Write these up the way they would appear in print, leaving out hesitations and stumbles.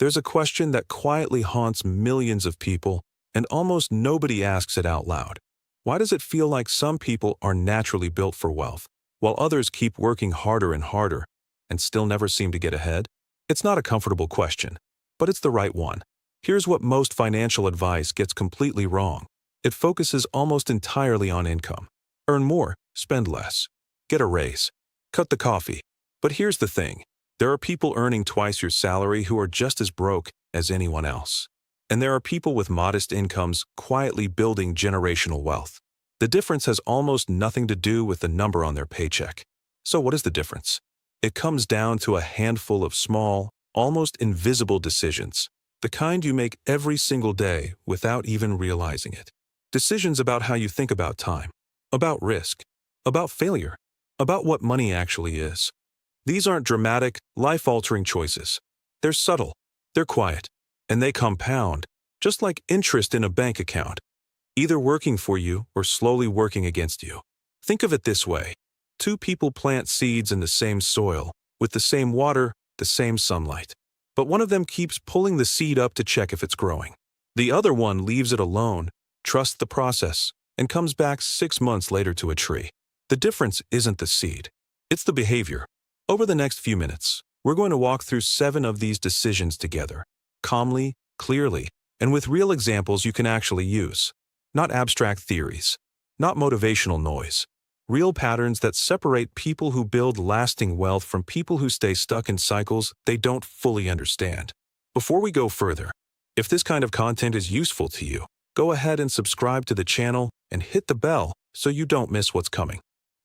There's a question that quietly haunts millions of people, and almost nobody asks it out loud. Why does it feel like some people are naturally built for wealth, while others keep working harder and harder, and still never seem to get ahead? It's not a comfortable question, but it's the right one. Here's what most financial advice gets completely wrong. It focuses almost entirely on income. Earn more, spend less. Get a raise. Cut the coffee. But here's the thing. There are people earning twice your salary who are just as broke as anyone else. And there are people with modest incomes quietly building generational wealth. The difference has almost nothing to do with the number on their paycheck. So what is the difference? It comes down to a handful of small, almost invisible decisions, the kind you make every single day without even realizing it. Decisions about how you think about time, about risk, about failure, about what money actually is. These aren't dramatic, life-altering choices. They're subtle, they're quiet, and they compound, just like interest in a bank account, either working for you or slowly working against you. Think of it this way. Two people plant seeds in the same soil, with the same water, the same sunlight. But one of them keeps pulling the seed up to check if it's growing. The other one leaves it alone, trusts the process, and comes back 6 months later to a tree. The difference isn't the seed, it's the behavior. Over the next few minutes, we're going to walk through 7 of these decisions together, calmly, clearly, and with real examples you can actually use. Not abstract theories, not motivational noise. Real patterns that separate people who build lasting wealth from people who stay stuck in cycles they don't fully understand. Before we go further, if this kind of content is useful to you, go ahead and subscribe to the channel and hit the bell so you don't miss what's coming.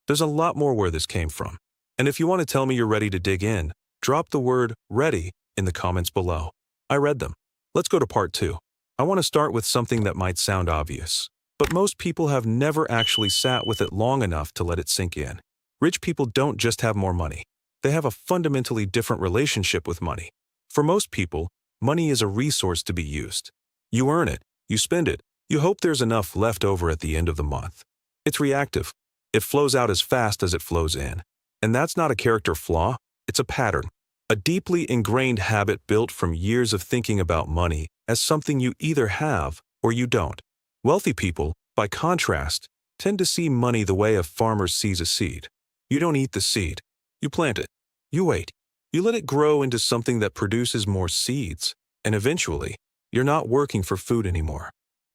There's a lot more where this came from. And if you want to tell me you're ready to dig in, drop the word "ready" in the comments below. I read them. Let's go to part 2. I want to start with something that might sound obvious, but most people have never actually sat with it long enough to let it sink in. Rich people don't just have more money. They have a fundamentally different relationship with money. For most people, money is a resource to be used. You earn it, you spend it, you hope there's enough left over at the end of the month. It's reactive. It flows out as fast as it flows in. And that's not a character flaw, it's a pattern. A deeply ingrained habit built from years of thinking about money as something you either have or you don't. Wealthy people, by contrast, tend to see money the way a farmer sees a seed. You don't eat the seed. You plant it. You wait. You let it grow into something that produces more seeds, and eventually, you're not working for food anymore.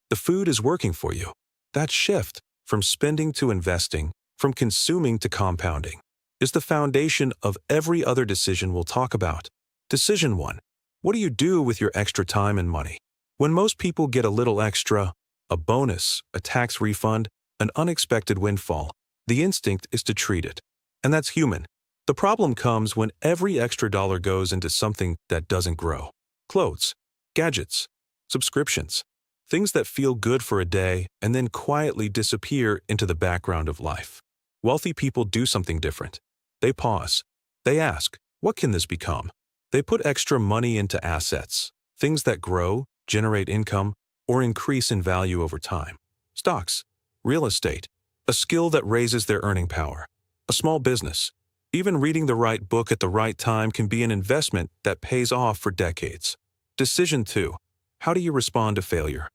The food is working for you. That shift, from spending to investing, from consuming to compounding, is the foundation of every other decision we'll talk about. Decision 1. What do you do with your extra time and money? When most people get a little extra, a bonus, a tax refund, an unexpected windfall, the instinct is to treat it. And that's human. The problem comes when every extra dollar goes into something that doesn't grow. Clothes, gadgets, subscriptions, things that feel good for a day and then quietly disappear into the background of life. Wealthy people do something different. They pause. They ask, what can this become? They put extra money into assets, things that grow, generate income, or increase in value over time. Stocks, real estate, a skill that raises their earning power, a small business. Even reading the right book at the right time can be an investment that pays off for decades. Decision 2. How do you respond to failure?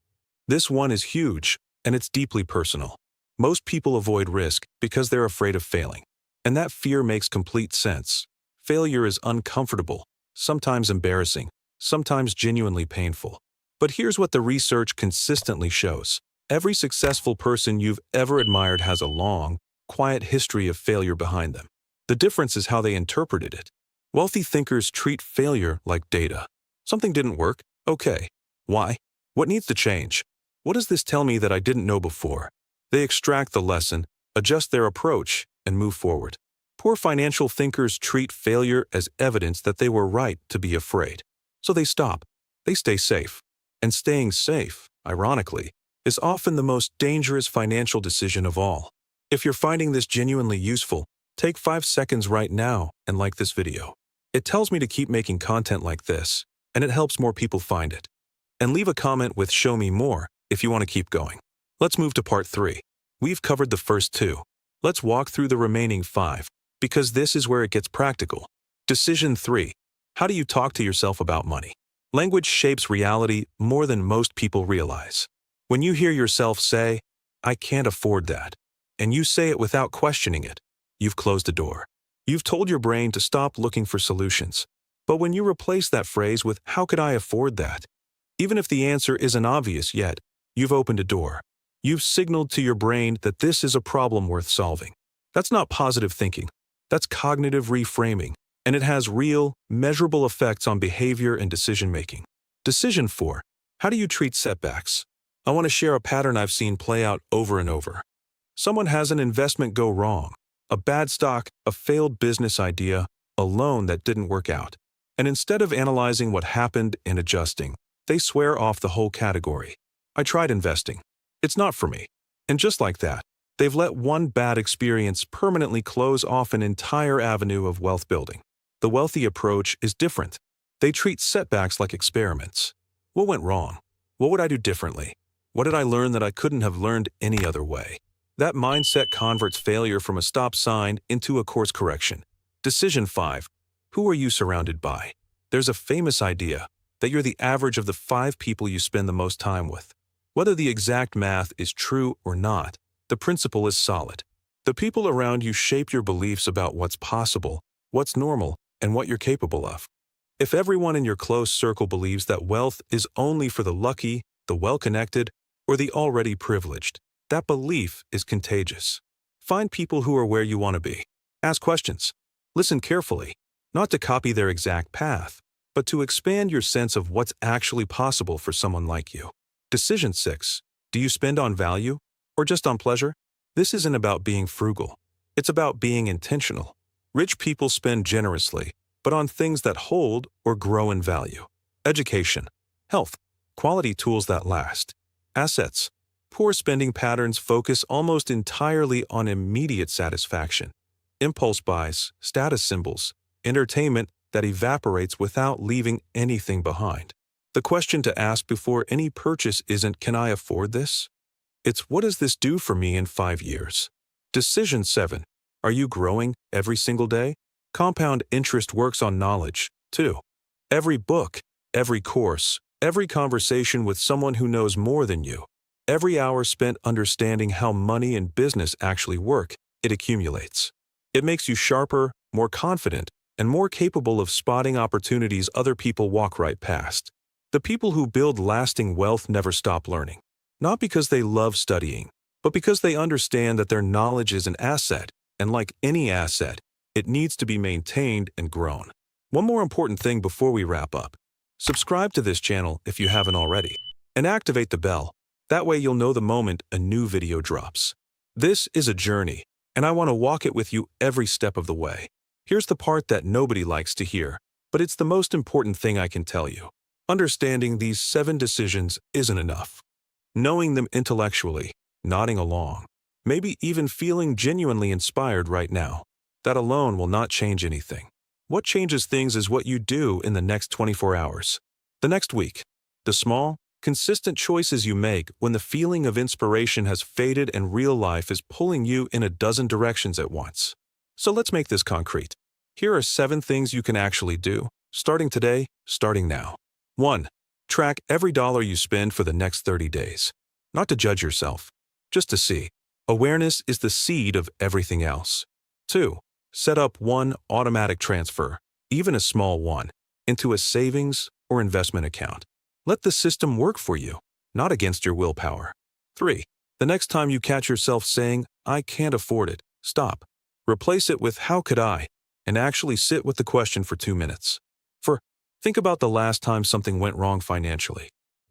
This one is huge, and it's deeply personal. Most people avoid risk because they're afraid of failing. And that fear makes complete sense. Failure is uncomfortable, sometimes embarrassing, sometimes genuinely painful. But here's what the research consistently shows. Every successful person you've ever admired has a long, quiet history of failure behind them. The difference is how they interpreted it. Wealthy thinkers treat failure like data. Something didn't work. Okay. Why? What needs to change? What does this tell me that I didn't know before? They extract the lesson, adjust their approach, and move forward. Poor financial thinkers treat failure as evidence that they were right to be afraid. So they stop. They stay safe. And staying safe, ironically, is often the most dangerous financial decision of all. If you're finding this genuinely useful, take 5 seconds right now and like this video. It tells me to keep making content like this, and it helps more people find it. And leave a comment with "Show me more" if you want to keep going. Let's move to part 3. We've covered the first 2. Let's walk through the remaining 5, because this is where it gets practical. Decision 3. How do you talk to yourself about money? Language shapes reality more than most people realize. When you hear yourself say, "I can't afford that," and you say it without questioning it, you've closed a door. You've told your brain to stop looking for solutions. But when you replace that phrase with, "How could I afford that?" even if the answer isn't obvious yet, you've opened a door. You've signaled to your brain that this is a problem worth solving. That's not positive thinking. That's cognitive reframing, and it has real, measurable effects on behavior and decision-making. Decision 4. How do you treat setbacks? I want to share a pattern I've seen play out over and over. Someone has an investment go wrong, a bad stock, a failed business idea, a loan that didn't work out. And instead of analyzing what happened and adjusting, they swear off the whole category. I tried investing. It's not for me. And just like that, they've let one bad experience permanently close off an entire avenue of wealth building. The wealthy approach is different. They treat setbacks like experiments. What went wrong? What would I do differently? What did I learn that I couldn't have learned any other way? That mindset converts failure from a stop sign into a course correction. Decision 5. Who are you surrounded by? There's a famous idea that you're the average of the 5 people you spend the most time with. Whether the exact math is true or not, the principle is solid. The people around you shape your beliefs about what's possible, what's normal, and what you're capable of. If everyone in your close circle believes that wealth is only for the lucky, the well-connected, or the already privileged, that belief is contagious. Find people who are where you want to be. Ask questions. Listen carefully, not to copy their exact path, but to expand your sense of what's actually possible for someone like you. Decision 6. Do you spend on value or just on pleasure? This isn't about being frugal. It's about being intentional. Rich people spend generously, but on things that hold or grow in value. Education, health, quality tools that last. Assets. Poor spending patterns focus almost entirely on immediate satisfaction. Impulse buys, status symbols, entertainment that evaporates without leaving anything behind. The question to ask before any purchase isn't, "Can I afford this?" It's, "What does this do for me in 5 years?" Decision 7. Are you growing every single day? Compound interest works on knowledge, too. Every book, every course, every conversation with someone who knows more than you, every hour spent understanding how money and business actually work, it accumulates. It makes you sharper, more confident, and more capable of spotting opportunities other people walk right past. The people who build lasting wealth never stop learning, not because they love studying, but because they understand that their knowledge is an asset, and like any asset, it needs to be maintained and grown. One more important thing before we wrap up. Subscribe to this channel if you haven't already, and activate the bell. That way you'll know the moment a new video drops. This is a journey, and I want to walk it with you every step of the way. Here's the part that nobody likes to hear, but it's the most important thing I can tell you. Understanding these 7 decisions isn't enough. Knowing them intellectually, nodding along, maybe even feeling genuinely inspired right now, that alone will not change anything. What changes things is what you do in the next 24 hours, the next week, the small, consistent choices you make when the feeling of inspiration has faded and real life is pulling you in a dozen directions at once. So let's make this concrete. Here are 7 things you can actually do, starting today, starting now. 1. Track every dollar you spend for the next 30 days. Not to judge yourself, just to see. Awareness is the seed of everything else. 2. Set up one automatic transfer, even a small one, into a savings or investment account. Let the system work for you, not against your willpower. 3. The next time you catch yourself saying, "I can't afford it," stop. Replace it with, "How could I?" and actually sit with the question for 2 minutes. 4. Think about the last time something went wrong financially.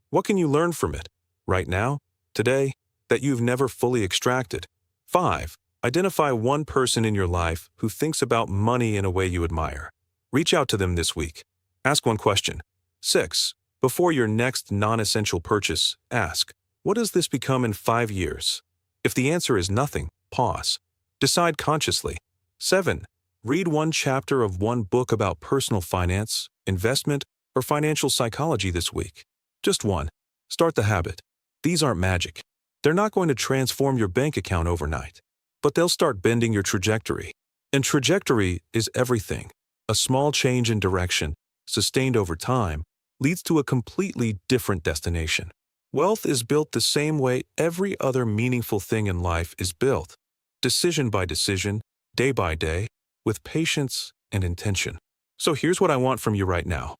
What can you learn from it, right now, today, that you've never fully extracted? 5. Identify one person in your life who thinks about money in a way you admire. Reach out to them this week. Ask one question. 6. Before your next non-essential purchase, ask, what does this become in 5 years? If the answer is nothing, pause. Decide consciously. 7. Read one chapter of one book about personal finance, investment, or financial psychology this week. Just one. Start the habit. These aren't magic. They're not going to transform your bank account overnight, but they'll start bending your trajectory. And trajectory is everything. A small change in direction, sustained over time, leads to a completely different destination. Wealth is built the same way every other meaningful thing in life is built, decision by decision, day by day, with patience and intention. So here's what I want from you right now.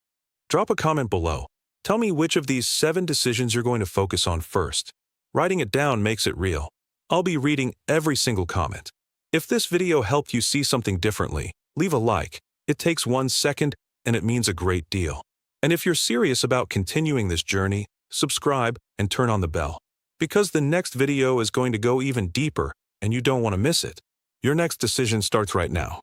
Drop a comment below. Tell me which of these 7 decisions you're going to focus on first. Writing it down makes it real. I'll be reading every single comment. If this video helped you see something differently, leave a like. It takes 1 second and it means a great deal. And if you're serious about continuing this journey, subscribe and turn on the bell. Because the next video is going to go even deeper and you don't want to miss it. Your next decision starts right now.